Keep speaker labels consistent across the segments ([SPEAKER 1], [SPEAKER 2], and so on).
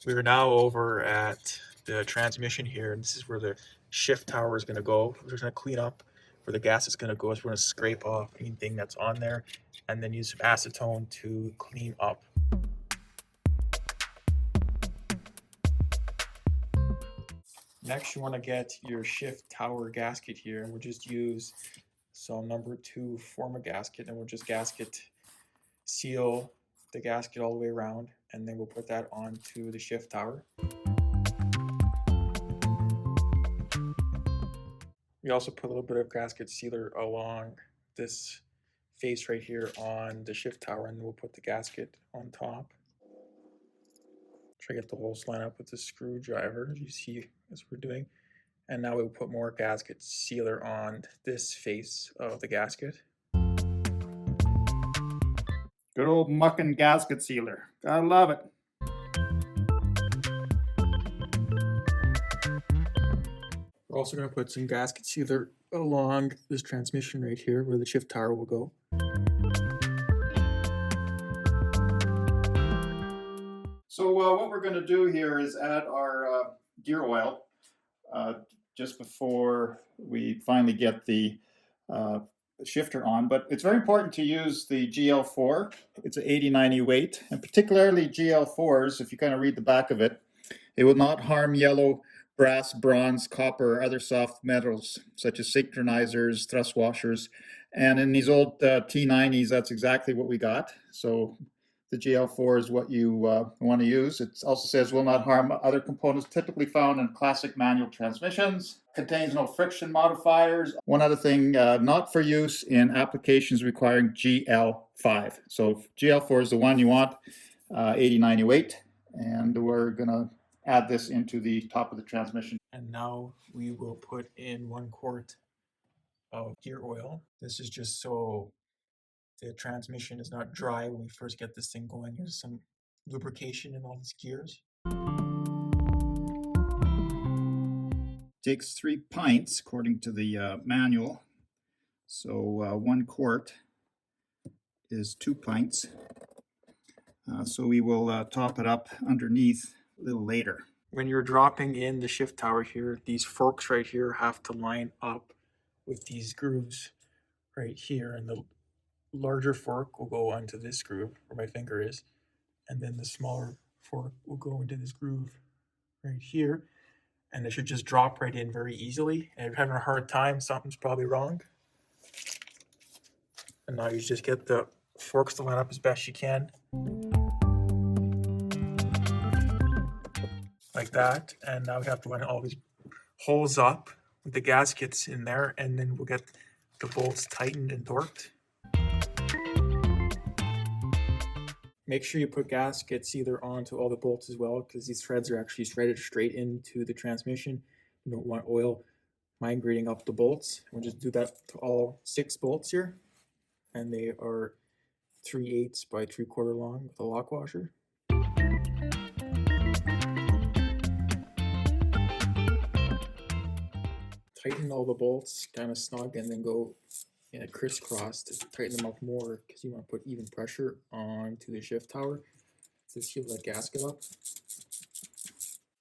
[SPEAKER 1] We're now over at the transmission here, and this is where the shift tower is going to go. We're just going to clean up where the gas is going to go. So we're going to scrape off anything that's on there and then use some acetone to clean up. Next, you want to get your shift tower gasket here, and we'll just use some number 2 forma gasket, and we'll just gasket seal the gasket all the way around, and then we'll put that onto the shift tower. We also put a little bit of gasket sealer along this face right here on the shift tower, and then we'll put the gasket on top. Try to get the holes line up with the screwdriver, as you see as we're doing. And now we'll put more gasket sealer on this face of the gasket.
[SPEAKER 2] Good old mucking gasket sealer. Gotta love it.
[SPEAKER 1] We're also going to put some gasket sealer along this transmission right here where the shift tower will go.
[SPEAKER 2] So what we're going to do here is add our gear oil just before we finally get the shifter on. But it's very important to use the GL4. It's an 80-90 weight, and particularly GL4s, if you kind of read the back of it, it will not harm yellow, brass, bronze, copper, or other soft metals such as synchronizers, thrust washers. And in these old T-90s, that's exactly what we got. So the GL4 is what you want to use. It also says will not harm other components typically found in classic manual transmissions. Contains no friction modifiers. One other thing, not for use in applications requiring GL5. So GL4 is the one you want, 80-90 weight. And we're going to add this into the top of the transmission.
[SPEAKER 1] And now we will put in 1 quart of gear oil. This is just so the transmission is not dry when we first get this thing going. There's some lubrication in all these gears.
[SPEAKER 2] Takes 3 pints according to the manual. So 1 quart is 2 pints. So we will top it up underneath a little later.
[SPEAKER 1] When you're dropping in the shift tower here, these forks right here have to line up with these grooves right here, and the larger fork will go onto this groove where my finger is, and then the smaller fork will go into this groove right here, and it should just drop right in very easily. And if you're having a hard time, something's probably wrong. And now you just get the forks to line up as best you can, like that. And now we have to line all these holes up with the gaskets in there, and then we'll get the bolts tightened and torqued. Make sure you put gasket sealer onto all the bolts as well, because these threads are actually threaded straight into the transmission. You don't want oil migrating up the bolts. We'll just do that to all 6 bolts here, and they are 3/8 by 3/4 long with a lock washer. Tighten all the bolts kind of snug, and then go in a crisscross to tighten them up more, because you want to put even pressure onto the shift tower to seal that gasket up.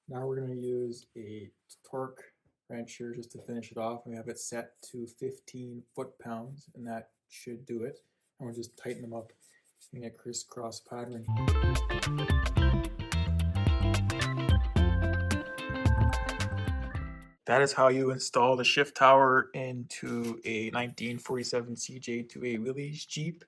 [SPEAKER 1] Now we're going to use a torque wrench here just to finish it off. We have it set to 15 foot-pounds, and that should do it. And we'll just tighten them up in a crisscross pattern. That is how you install the shift tower into a 1947 CJ to a Willys Jeep.